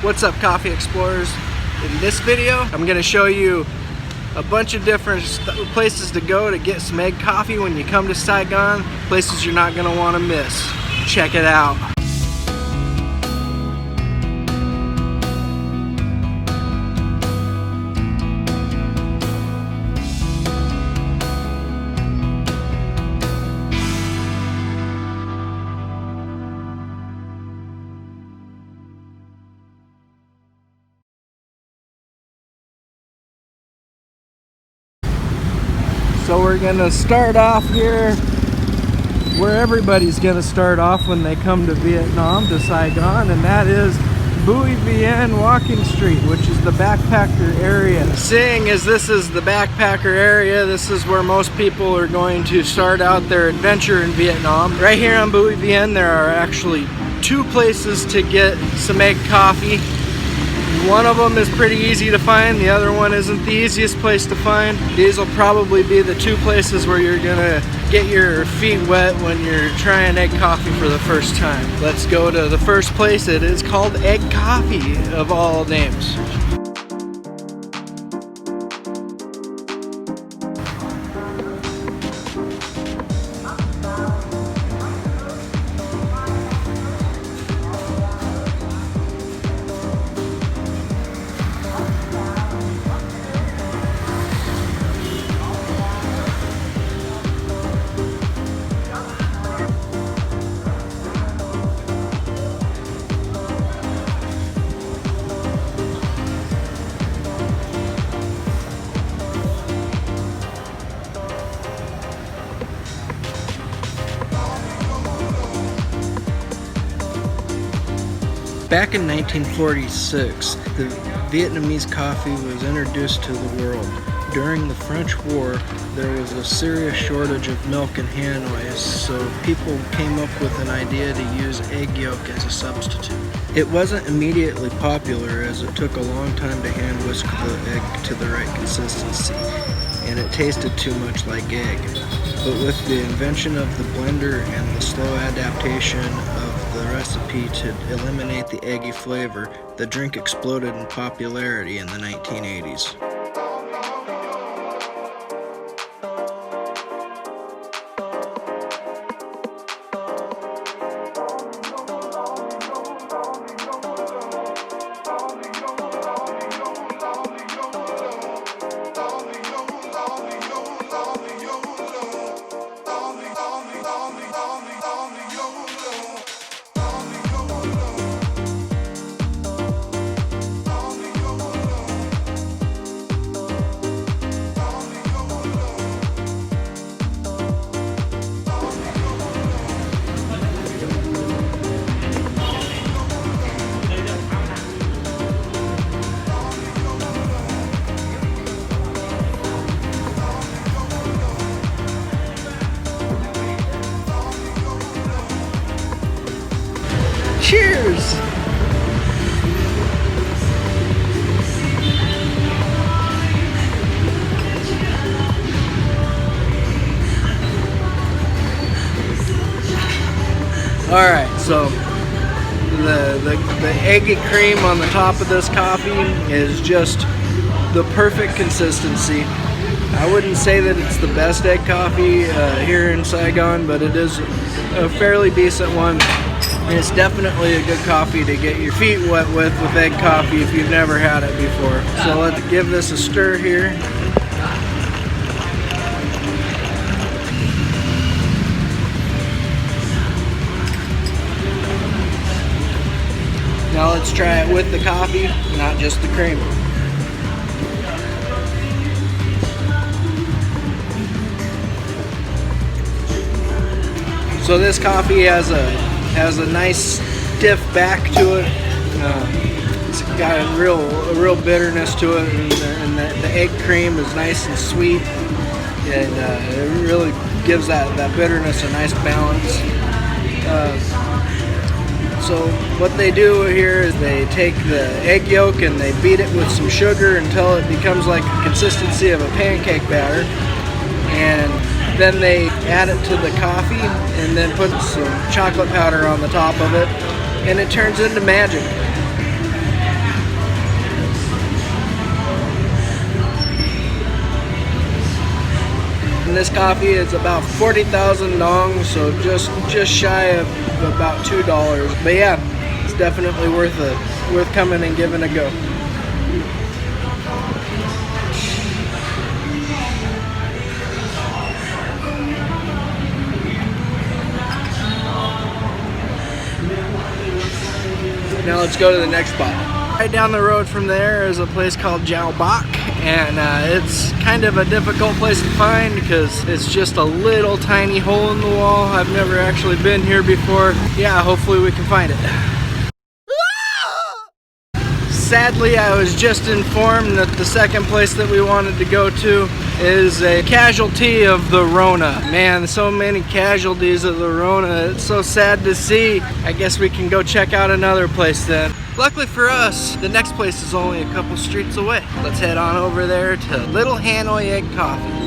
What's up, coffee explorers? In this video I'm going to show you a bunch of different places to go to get some egg coffee when you come to Saigon. Places you're not going to want to miss. Check it out. So we're gonna start off here where everybody's gonna start off when they come to Vietnam, to Saigon, and that is Bui Vien Walking Street, which is the backpacker area. Seeing as this is the backpacker area, this is where most people are going to start out their adventure in Vietnam. Right here on Bui Vien, there are actually two places to get some egg coffee. One of them is pretty easy to find, the other one isn't the easiest place to find. These will probably be the two places where you're gonna get your feet wet when you're trying egg coffee for the first time. Let's go to the first place. It is called Egg Coffee, of all names. Back in 1946, the Vietnamese coffee was introduced to the world. During the French War, there was a serious shortage of milk in Hanoi, so people came up with an idea to use egg yolk as a substitute. It wasn't immediately popular, as it took a long time to hand whisk the egg to the right consistency, and it tasted too much like egg. But with the invention of the blender and the slow adaptation of the recipe to eliminate the eggy flavor, the drink exploded in popularity in the 1980s. Cheers! Alright, so the eggy cream on the top of this coffee is just the perfect consistency. I wouldn't say that it's the best egg coffee here in Saigon, but it is a fairly decent one. And it's definitely a good coffee to get your feet wet with egg coffee if you've never had it before. So let's give this a stir here. Now let's try it with the coffee, not just the cream. So this coffee has a nice stiff back to it. It's got a real bitterness to it, and the egg cream is nice and sweet, and it really gives that bitterness a nice balance. So what they do here is they take the egg yolk and they beat it with some sugar until it becomes like the consistency of a pancake batter, and then they add it to the coffee and then put some chocolate powder on the top of it, and it turns into magic. And this coffee is about 40,000 dong, so just shy of about $2. But yeah, it's definitely worth it. Worth coming and giving a go. Now let's go to the next spot. Right down the road from there is a place called Jiao Bak, and it's kind of a difficult place to find because it's just a little tiny hole in the wall. I've never actually been here before. Yeah, hopefully we can find it. Sadly, I was just informed that the second place that we wanted to go to is a casualty of the Rona. Man, so many casualties of the Rona. It's so sad to see. I guess we can go check out another place then. Luckily for us, the next place is only a couple streets away. Let's head on over there to Little Hanoi Egg Coffee.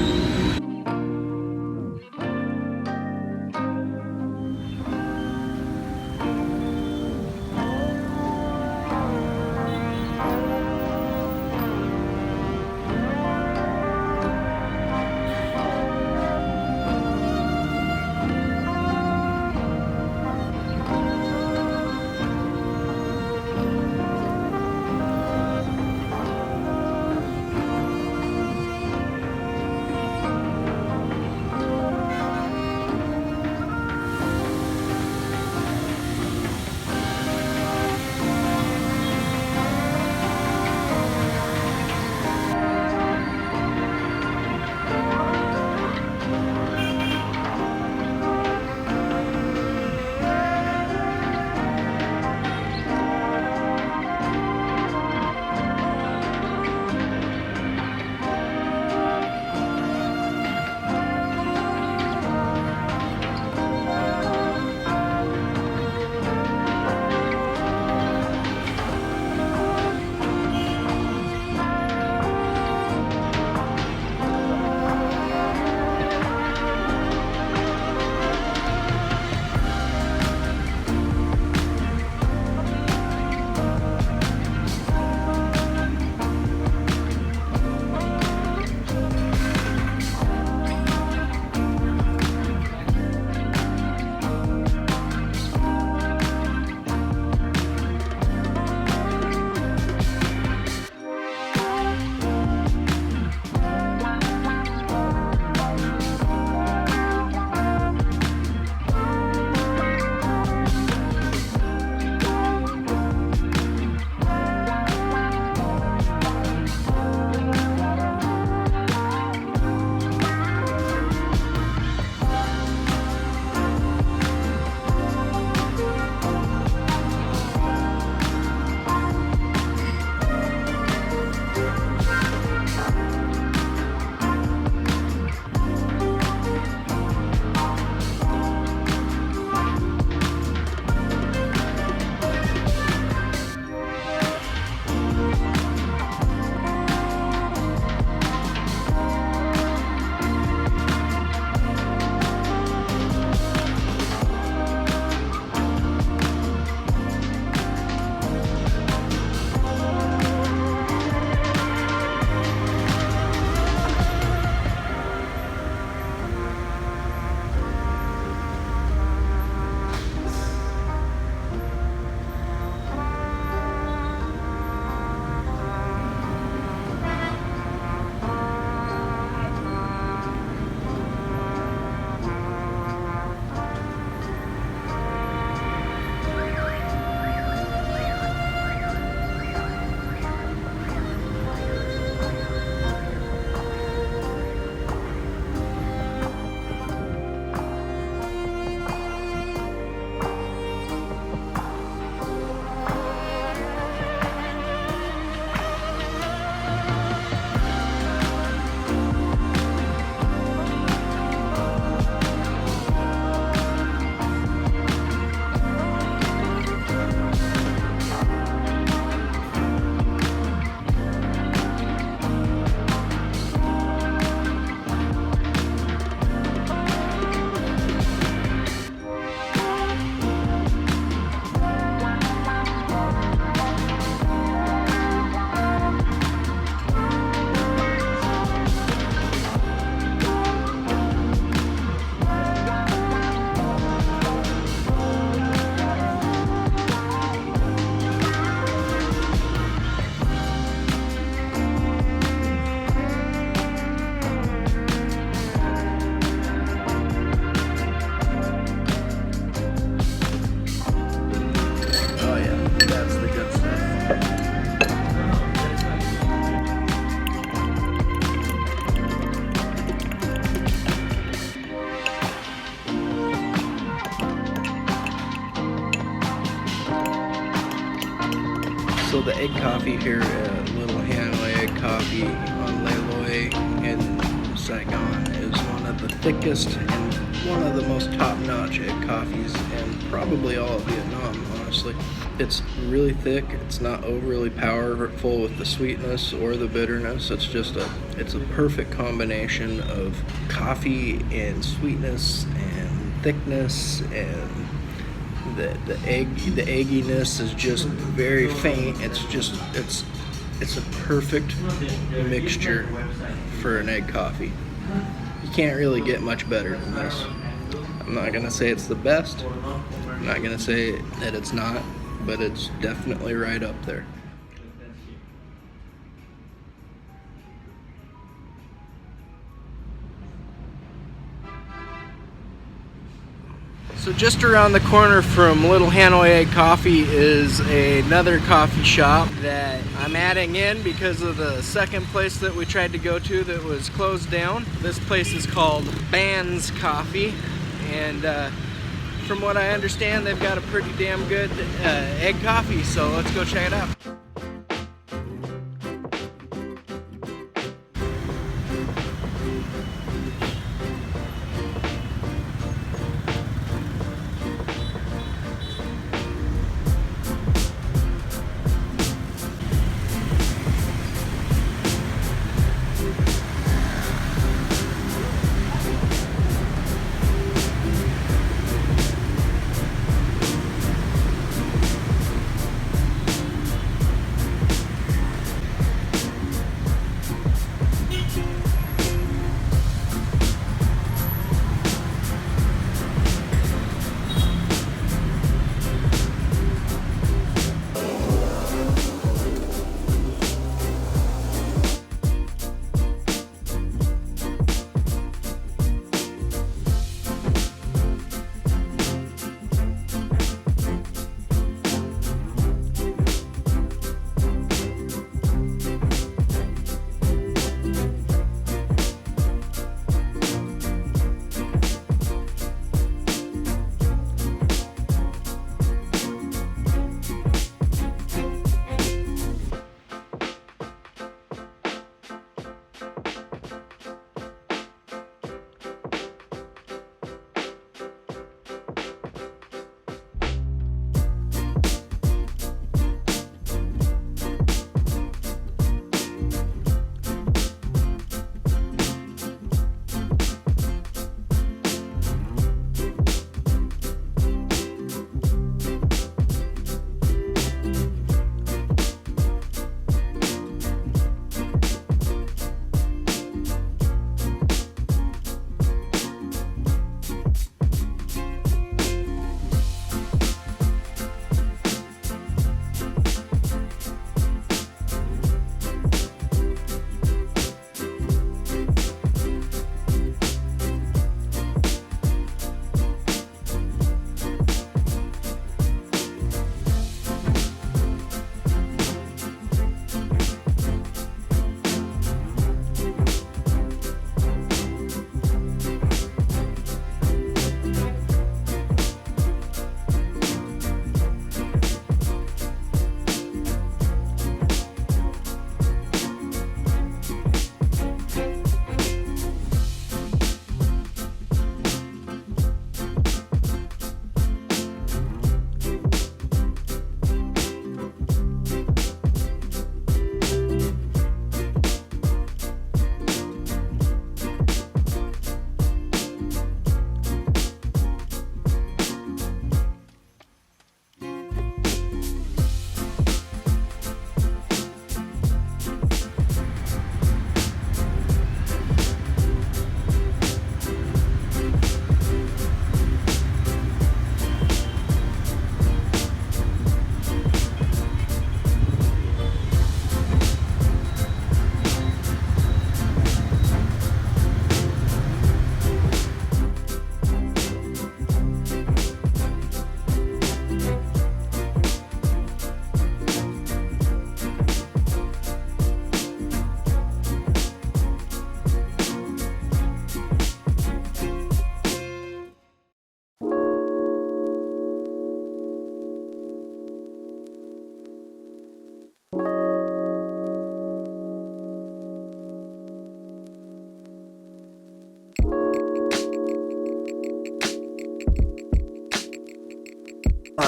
egg coffee here at Little Hanoi Egg Coffee on Leloi in Saigon is one of the thickest and one of the most top-notch egg coffees in probably all of Vietnam, honestly. It's really thick. It's not overly powerful with the sweetness or the bitterness. It's just it's a perfect combination of coffee and sweetness and thickness, and the egginess is just very faint. It's a perfect mixture for an egg coffee. You can't really get much better than this. I'm not gonna say it's the best. I'm not gonna say that it's not, but it's definitely right up there. So just around the corner from Little Hanoi Egg Coffee is another coffee shop that I'm adding in because of the second place that we tried to go to that was closed down. This place is called Band's Coffee, and from what I understand, they've got a pretty damn good egg coffee, so let's go check it out.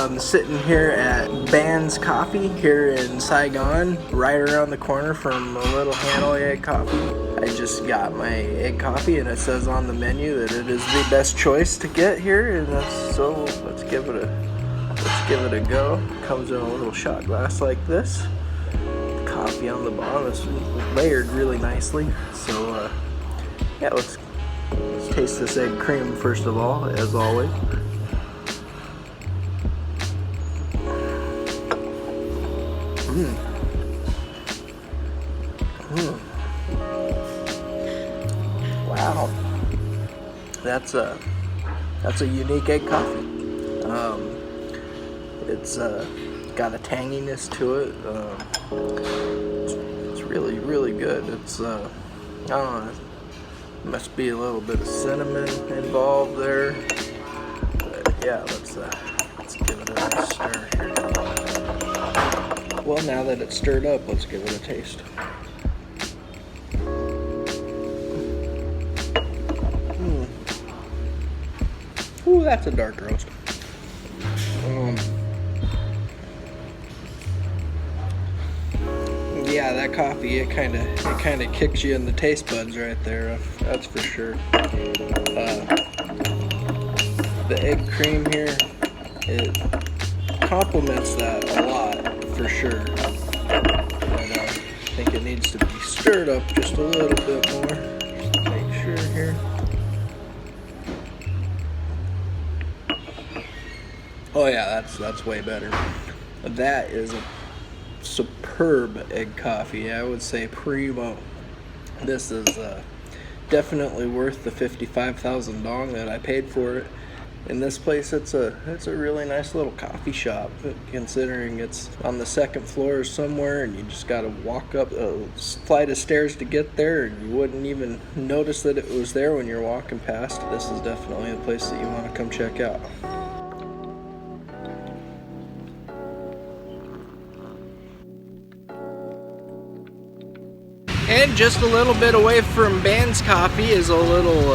Sitting here at Band's Coffee here in Saigon, right around the corner from a little Hanoi egg coffee. I just got my egg coffee and it says on the menu that it is the best choice to get here, and so let's give it a go. It comes in a little shot glass like this. The coffee on the bottom is layered really nicely. So yeah, let's taste this egg cream first of all, as always. Wow, that's a unique egg coffee. It's got a tanginess to it. It's really good. It's I don't know. Must be a little bit of cinnamon involved there. But yeah, let's give it a nice stir here. Well, now that it's stirred up, let's give it a taste. Ooh, that's a dark roast. Yeah, that coffee, it kind of kicks you in the taste buds right there. That's for sure. The egg cream here, it complements that a lot for sure. But I think it needs to be stirred up just a little bit more. Just to make sure here. Oh yeah, that's way better. That is a superb egg coffee. I would say primo. This is definitely worth the 55,000 dong that I paid for it. In this place, it's a really nice little coffee shop, considering it's on the second floor somewhere, and you just got to walk up a flight of stairs to get there, and you wouldn't even notice that it was there when you're walking past. This is definitely a place that you want to come check out. And just a little bit away from Band's Coffee is a little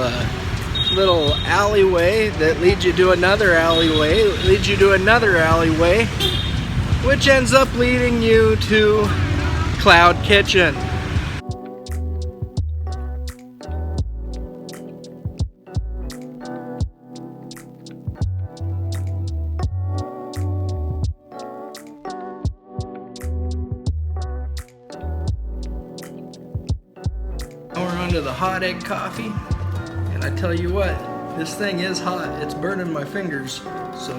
alleyway that leads you to another alleyway, which ends up leading you to Cloud Kitchen. We're onto the hot egg coffee, and I tell you what, this thing is hot. It's burning my fingers, so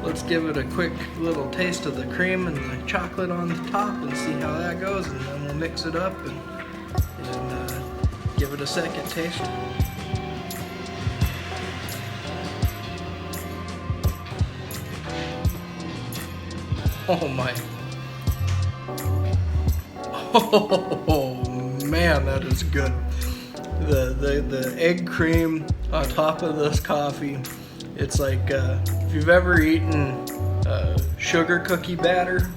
let's give it a quick little taste of the cream and the chocolate on the top and see how that goes, and then we'll mix it up and give it a second taste. Oh my. Oh man, that is good. The egg cream on top of this coffee, it's like if you've ever eaten sugar cookie batter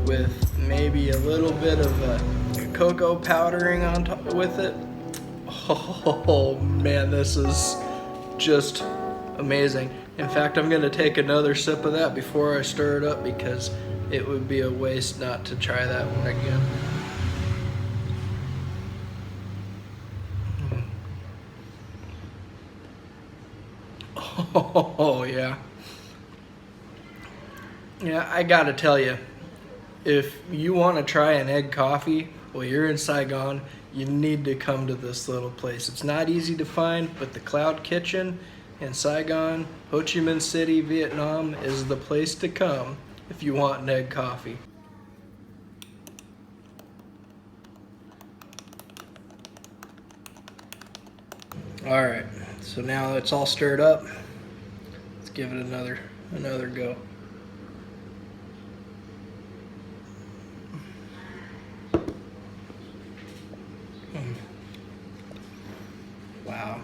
with maybe a little bit of cocoa powdering on top with it. Oh man, this is just amazing. In fact, I'm gonna take another sip of that before I stir it up, because it would be a waste not to try that one again. Oh yeah. Yeah, I gotta tell you, if you want to try an egg coffee while you're in Saigon, you need to come to this little place. It's not easy to find, but the Cloud Kitchen in Saigon, Ho Chi Minh City, Vietnam is the place to come if you want an egg coffee. All right, so now it's all stirred up. Let's give it another go. Wow,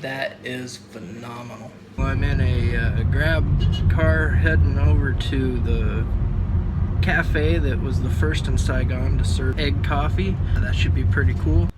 that is phenomenal. Well, I'm in a grab car heading over to the cafe that was the first in Saigon to serve egg coffee. That should be pretty cool.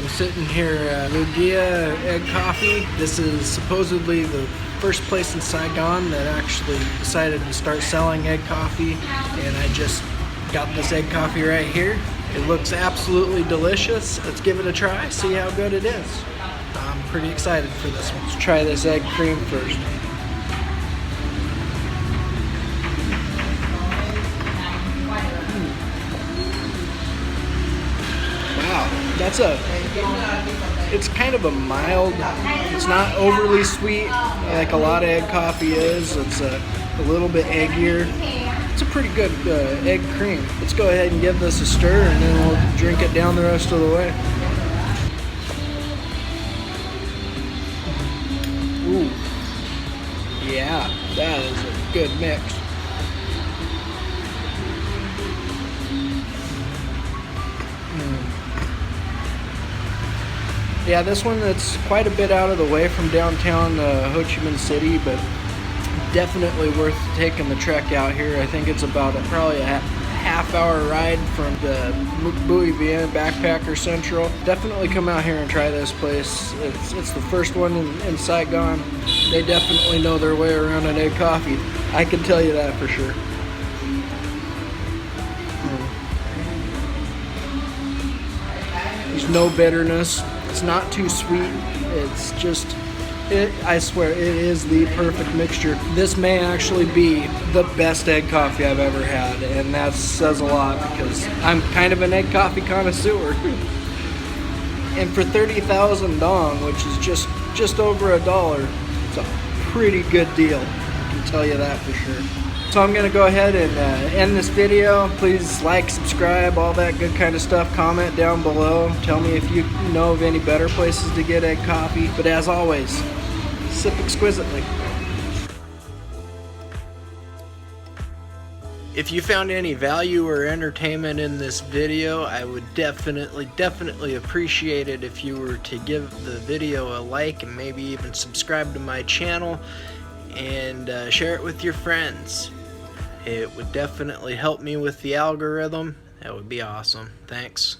I'm sitting here at Lugia Egg Coffee. This is supposedly the first place in Saigon that actually decided to start selling egg coffee, and I just got this egg coffee right here. It looks absolutely delicious. Let's give it a try, see how good it is. I'm pretty excited for this one. Let's try this egg cream first. It's kind of a mild, it's not overly sweet like a lot of egg coffee is. It's a little bit eggier. It's a pretty good egg cream. Let's go ahead and give this a stir, and then we'll drink it down the rest of the way. Ooh, yeah, that is a good mix. Yeah, this one, it's quite a bit out of the way from downtown Ho Chi Minh City, but definitely worth taking the trek out here. I think it's about probably a half-hour ride from the Bui Vienne Backpacker Central. Definitely come out here and try this place. It's the first one in Saigon. They definitely know their way around an egg coffee. I can tell you that for sure. There's no bitterness. It's not too sweet. It's just, I swear, it is the perfect mixture. This may actually be the best egg coffee I've ever had, and that says a lot because I'm kind of an egg coffee connoisseur. And for 30,000 dong, which is just over $1, it's a pretty good deal. I can tell you that for sure. So I'm going to go ahead and end this video. Please like, subscribe, all that good kind of stuff. Comment down below. Tell me if you know of any better places to get egg coffee. But as always, sip exquisitely. If you found any value or entertainment in this video, I would definitely appreciate it if you were to give the video a like and maybe even subscribe to my channel and share it with your friends. It would definitely help me with the algorithm. That would be awesome. Thanks.